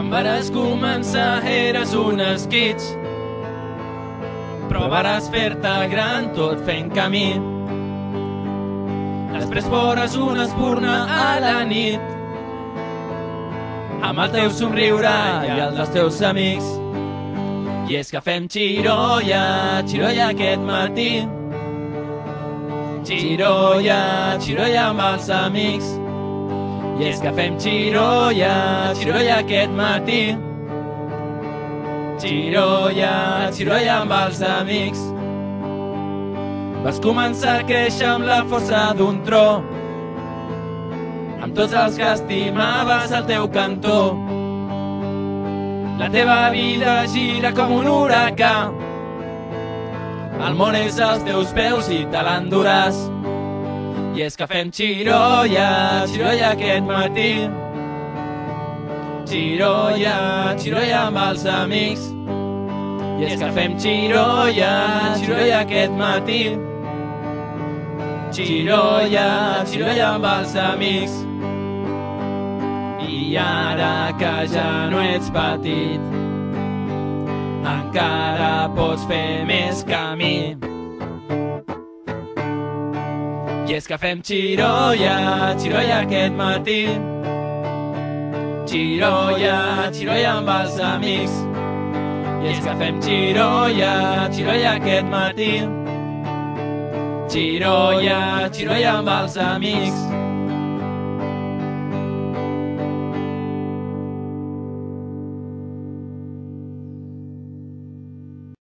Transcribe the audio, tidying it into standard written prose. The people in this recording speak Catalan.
Quan vares començar eres un esquitx, però vares fer-te gran tot fent camí. Després fores una espurna a la nit, amb el teu somriure i el dels teus amics. I és que fem xirolla, xirolla aquest matí. Xirolla, xirolla amb els amics. I és que fem xirolla, xirolla aquest matí. Xirolla, xirolla amb els amics. Vas començar a créixer amb la força d'un tro, amb tots els que estimaves al teu cantó. La teva vida gira com un huracà, el món és als teus peus i te l'enduràs. I és que fem xirolla, xirolla aquest matí. Xirolla, xirolla amb els amics. I és que fem xirolla, xirolla aquest matí. Xirolla, xirolla amb els amics. I ara que ja no ets petit, encara pots fer més camí. I és que fem xirolla, xirolla aquest matí. Xirolla, xirolla amb els amics. I és que fem xirolla, xirolla aquest matí. Xirolla, xirolla amb els amics.